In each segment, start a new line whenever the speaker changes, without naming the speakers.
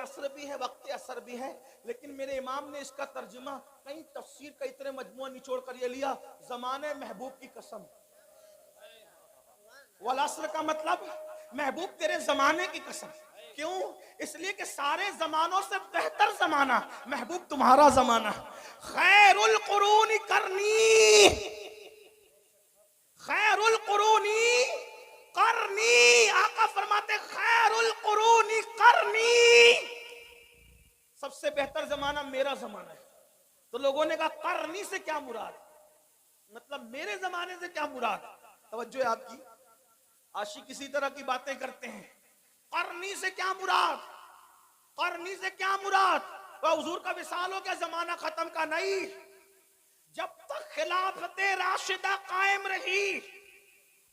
असर भी है, वक्त असर भी है, लेकिन मेरे इमाम ने इसका तर्जुमा कहीं तफसीर का इतने मजमुआ निचोड़ कर ये लिया, ज़माने महबूब की कसम। वल असर का मतलब महबूब तेरे जमाने की कसम। क्यों? इसलिए कि सारे जमानों से बेहतर जमाना महबूब तुम्हारा जमाना। खैरुल कुरूनी करनी, खैरुल कुरूनी करनी, आका फरमाते खैरुल कुरूनी करनी, सबसे बेहतर जमाना मेरा जमाना है। तो लोगों ने कहा करनी से क्या मुराद, मतलब मेरे जमाने से क्या मुराद? तवज्जो है आपकी, आशिक किसी तरह की बातें करते हैं। करनी से क्या मुराद, करनी से क्या मुराद? वह हुजूर का विसाल हो गया, जमाना खत्म का नहीं। जब तक खिलाफत राशिदा कायम रही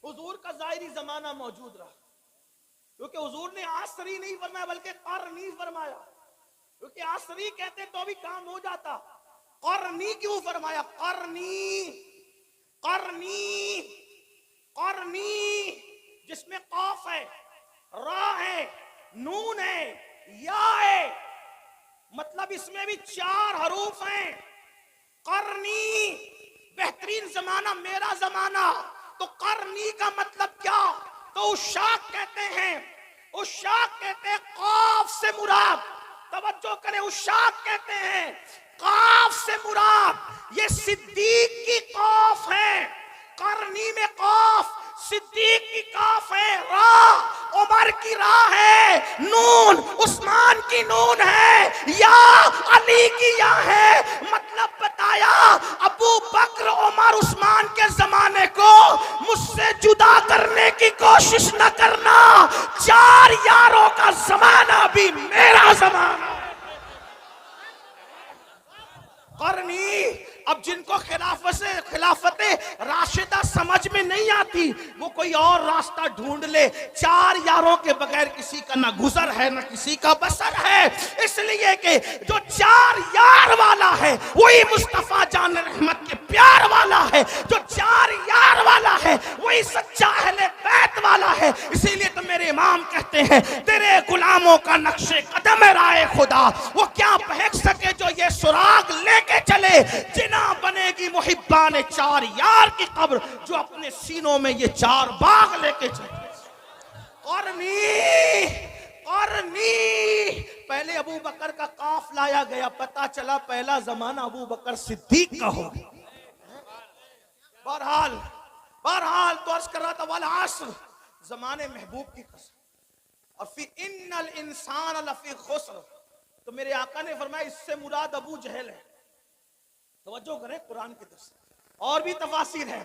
हुजूर का जाहिरी जमाना मौजूद रहा, क्योंकि हुजूर ने आसरी नहीं फरमाया बल्कि करनी फरमाया, क्योंकि आसरी कहते तो भी काम हो जाता, करनी क्यों फरमाया? करनी, करनी, करनी जिसमें कौफ है, रा है, नून है, या है, मतलब इसमें भी 4 हरूफ हैं। करनी बेहतरीन जमाना मेरा जमाना। तो करनी का मतलब क्या? तो उशाक कहते हैं, उशाक कहते हैं कौफ से मुराद, तवज्जो करें, उशाक कहते हैं कौफ से मुराद ये सिद्दीक की कौफ है। करनी में कौफ, सिद्दीक की कौफ है, रा उमर की रा है, नून उस्मान की नून है, या अली की या है। मतलब बताया अबू बकर उमर उस्मान के जमाने को मुझसे जुदा करने की कोशिश न करना, 4 यारों का जमाना भी मेरा जमाना। करनी, अब जिनको खिलाफत राशिदा समझ में नहीं आती वो कोई और रास्ता ढूंढ ले, 4 यारों के बगैर किसी का ना गुजर है ना किसी का बसर है। इसलिए कि जो 4 यार वाला है वही मुस्तफा जान रहमत के प्यार वाला है, जो 4 यार वाला है वही सच्चा अहले बैत वाला है। इसीलिए तो मेरे इमाम कहते हैं तेरे गुलामों का नक्शे कदम राय खुदा, वो क्या बहक सके जो ये सुराग लेके चले, जिना बनेगी मुहिब्बाने 4 यार की कब्र जो अपने सीनों में ये 4 बाग लेके चले। करनी, करनी, पहले अबू बकर का काफ लाया गया, पता चला पहला जमाना अबू बकर सिद्दीक का हो गया। बहरहाल बहरहाल तो अर्ज कर रहा था वल असर, जमाने महबूब की कसम। और फिर इन्नल इंसान लफी खुस्र, तो मेरे आका ने फरमाया इससे मुराद अबू जहल है। तवज्जो करें कुरान की तरफ, और भी तफासिर है।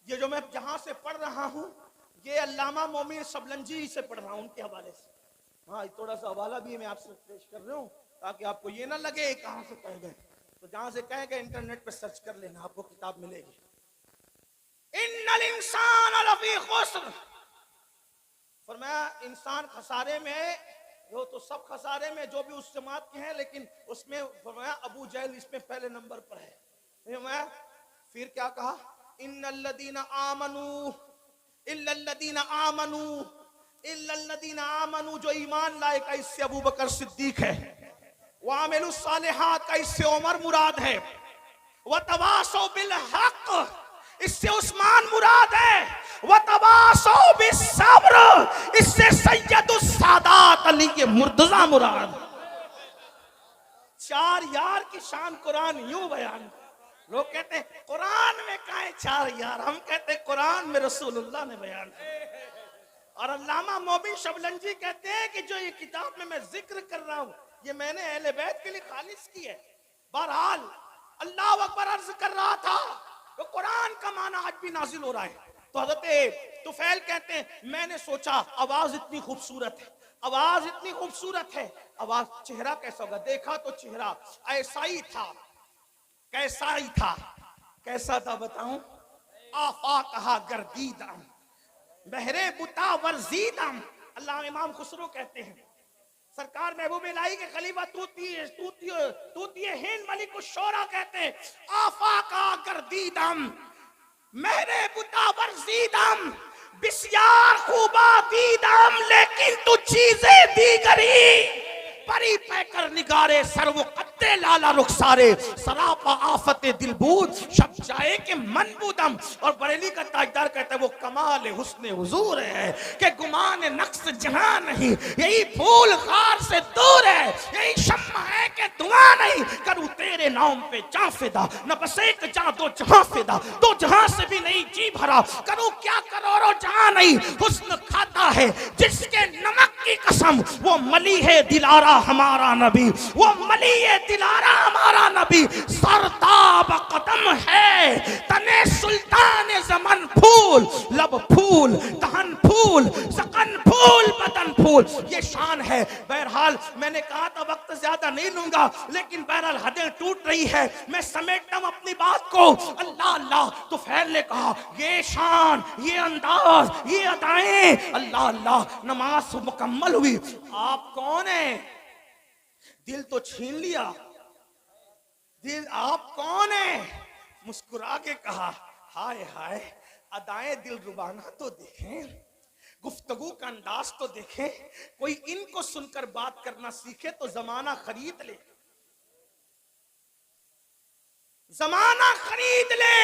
ये जो मैं जहां से पढ़ रहा हूं ये अल्लामा मोमिन सबलंजी से पढ़ रहा हूं, उनके हवाले से। हाँ, थोड़ा सा हवाला भी मैं आपसे पेश कर रहा हूं ताकि आपको ये ना लगे कहां से कह गए। तो जहां से कह गए इंटरनेट पे सर्च कर लेना, आपको किताब मिलेगी। इन्नल इंसान लफी खुस्र, फरमाया इंसान खसारे में है, जो तो सब खसारे में जो भी उस जमात के हैं, लेकिन उसमें फरमाया अबू जहल इसमें पहले नंबर पर है। फिर क्या कहा? इन्नल्लदीना आमनू इल्लल्लदीना आमनू इल्लल्लदीना आमनू, जो ईमान लाए का इससे अबू बकर सिद्दीक है, वामिलुस सालिहात का इससे उमर मुराद है, व तवासौ बिल हक इससे उस्मान मुराद है, व तवासौ बिस सब्र इससे सैयदुस सादात अली के मुर्तजा मुराद। 4 यार की शान कुरान यूं बयान। लोग कहते हैं कुरान में काहे 4 यार, हम कहते हैं कुरान में रसूलुल्लाह ने बयान किया। और अल्लामा मोमिन शबलंजी कहते हैं कि जो ये किताब में मैं जिक्र कर रहा हूं ये मैंने अहले बैत के लिए खालिस की है। बहरहाल अल्लाह अकबर अर्ज कर रहा था तो कुरान का माना आज भी नाजिल हो रहा है। तो हज़रत तुफैल कहते हैं मैंने सोचा आवाज इतनी खूबसूरत है, आवाज इतनी खूबसूरत है, आवाज चेहरा कैसा होगा? देखा तो चेहरा ऐसा ही था, कैसा ही था, कैसा था बताऊं? आफा कहा गर्दीदम बहरे बुता वर्जीदम। अल्लाह इमाम खुसरो कहते हैं सरकार महबूब इलाही के खलीफा तूतिए हिंद मलिक शोरा कहते हैं आफा का गर्दीदम मेरे बुता वर्जीदम बिस्यार खूबा दीदम, लेकिन तू चीजें दीगरी परी निगारे सर्व कत्ते लाला रुखसारे सरापा आफते दिलबूद शब जाए के मनबूदम। और बरेली का ताजदार कहता है वो कमाल हुस्न हुजूर है कि गुमान नक्श जहां नहीं, यही फूल खार से दूर है, यही शम्मा है कि धुआं नहीं। करूं तेरे नाम पे जा फिदा, न बस एक जा दो जहां फिदा, दो जहां से भी नहीं जी भरा। करूं क्या करोड़ों जहां नहीं, हुस्न खाता है जिसके नमक की कसम। वो मली है दिलारा हमारा नबी, वो मली है दिलारा हमारा नबी। सरताब कदम है तने सुल्तान जमन, फूल लब फूल तहन फूल सकन फूल बदन फूल, ये शान है। बहरहाल मैंने कहा था वक्त ज्यादा नहीं लूंगा, लेकिन बहरहाल हदें टूट रही है, मैं समेटता हूं अपनी बात को। अल्लाह अल्लाह तो फैल ने कहा ये शान, ये अंदाज, ये अदाएं, अल्लाह अल्लाह। नमाज मुकम्मल हुई। आप कौन है? दिल तो छीन लिया, दिल आप कौन है? मुस्कुरा के कहा हाय हाय, अदाएं दिल रुबाना तो देखें, गुफ्तगू का अंदाज तो देखें। कोई इनको सुनकर बात करना सीखे तो जमाना खरीद ले, जमाना खरीद ले।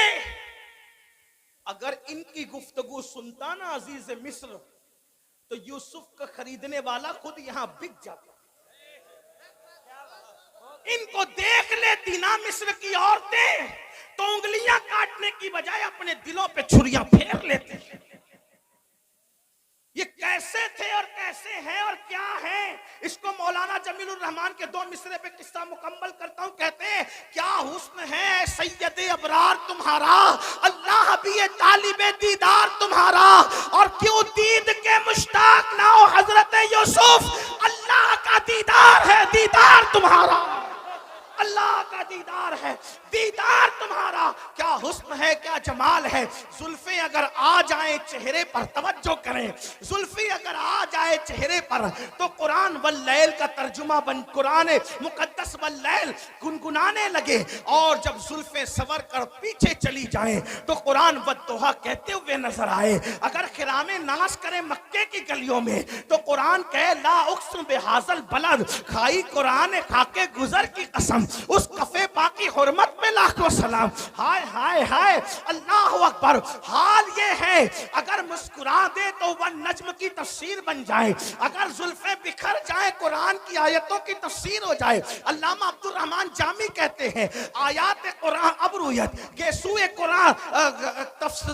अगर इनकी गुफ्तगू सुनता ना अजीज मिस्र, तो यूसुफ का खरीदने वाला खुद यहां बिक जाता। इनको देख लेती ना मिस्र की औरतें, तो उंगलियां काटने की बजाय अपने दिलों पे छुरियां फेर लेते। ये कैसे थे और कैसे हैं और क्या हैं, इसको मौलाना जमीलुर रहमान के दो मिसरे पे किस्सा मुकम्मल करता हूं। कहते हैं क्या हुस्न है सैयदे अबरार तुम्हारा, अल्लाह भी ये तालिबे दीदार तुम्हारा। और क्यों दीद के मुश्ताक ना हो हजरत यूसुफ, अल्लाह का दीदार है दीदार तुम्हारा, अल्लाह का दीदार है दीदार तुम्हारा। क्या हुस्न है, क्या जमाल है। जुल्फे अगर आ जाए चेहरे पर, तवज्जो करें, जुल्फे अगर आ जाए चेहरे पर तो कुरान वल्लैल का तर्जुमा बन, कुरान मुकद्दस वल्लैल गुनगुनाने लगे। और जब जुल्फे सवर कर पीछे चली जाएं तो कुरान वद्दुहा कहते हुए नजर आए। अगर खिरामे नाश करें मक्के की गलियों में तो कुरान कहे ला उक्स्म बिहाज़ल बलद, खाई कुरान खाके गुजर की कसम, उस कफे पाकी हुर्मत में लाखों सलाम। हाय हाय हाय, अल्लाह अकबर। हाल ये है अगर मुस्कुरा दे तो वह नज्म की तफसीर बन जाए, अगर जुल्फे बिखर जाए कुरान की आयतों की तफसीर हो जाए। अल्लामा अब्दुल रहमान जामी कहते हैं आयात कुरान अबरूयत गेसुए कुरान,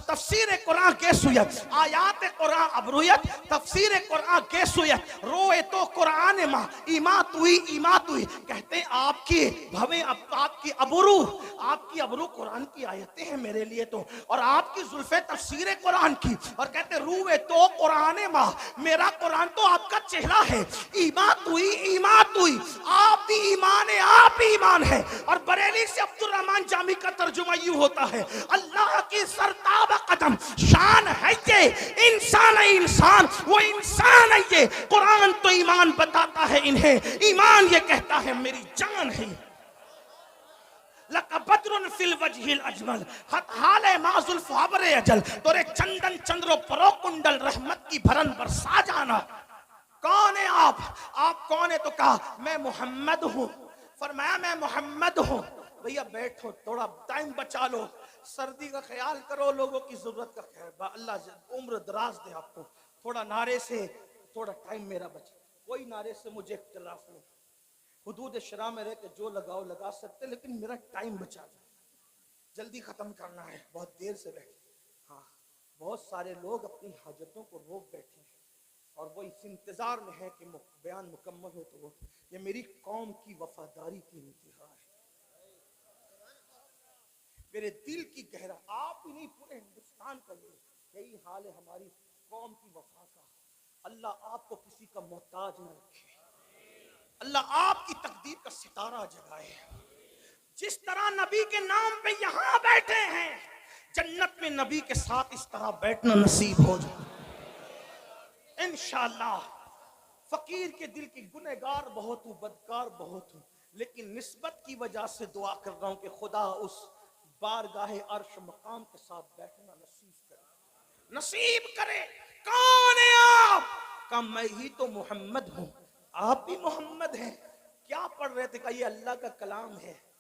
तफसीर कुरान गेसुयत, आयात कुरान अबरूयत तफसीर कुरान गेसुयत, रोए तो कुरान मा इमात हुई इमात हुई। कहते हैं आपकी भवे आपकी अबरू कुरान की आयतें हैं मेरे लिए तो, और आपकी जुल्फे तफसीर कुरान की। और कहते रूए तो कुरान माँ, मेरा कुरान तो आपका चेहरा है। ईमात हुई आप भी ईमान है, आप भी ईमान है। और बरेली से अब्दुल रहमान जामी का तर्जुमा यूं होता है अल्लाह की सरताब कदम शान है ये, इंसान है इंसान, वो इंसान है ये। कुरान तो ईमान बताता है इन्हें, ईमान ये कहता है मेरी जान है। लकबद्रुन फिल वजहिल अजमल हाले माजुल फाबरे अजल, तोरे चंदन चंद्रो परो कुंडल रहमत की भरन बरसा जाना। कौन है आप कौन है? तो कहा मैं मोहम्मद हूँ। फरमाया मैं मोहम्मद हूँ। भैया बैठो, थोड़ा टाइम बचा लो, सर्दी का ख्याल करो, लोगों की जरूरत का ख्याल, अल्लाह उम्र दराज दे आपको। थोड़ा नारे से थोड़ा टाइम मेरा बचे, कोई नारे से मुझे इख्तिलाफ नहीं, हुदूद शरा में रह के जो लगाओ लगा सकते, लेकिन मेरा टाइम बचा दो, जल्दी खत्म करना है, बहुत देर से बैठे। हाँ, बहुत सारे लोग अपनी हाजतों को रोक बैठे हैं और वो इस इंतजार में है कि बयान मुकम्मल हो। तो वो ये मेरी कौम की वफादारी की इंतहा है, मेरे दिल की गहरा, आप ही नहीं पूरे हिंदुस्तान का यही हाल है हमारी कौम की वफा का। अल्लाह आपको किसी का मोहताज न रखे, अल्लाह आपकी तकदीर का सितारा जगाए। जिस तरह नबी के नाम पे यहां बैठे हैं, जन्नत में नबी के साथ इस तरह बैठना नसीब हो जाए इंशाअल्लाह। फकीर के दिल की गुनहगार बहुत हूं, बदकार बहुत हूं, लेकिन निस्बत की वजह से दुआ कर रहा हूं कि खुदा उस बारगाहे अर्श मकाम के साथ बैठना नसीब करे। कौन है आप? का मैं ही तो मोहम्मद हूं, आप भी मोहम्मद हैं। क्या पढ़ रहे थे? कहा ये अल्लाह का कलाम है।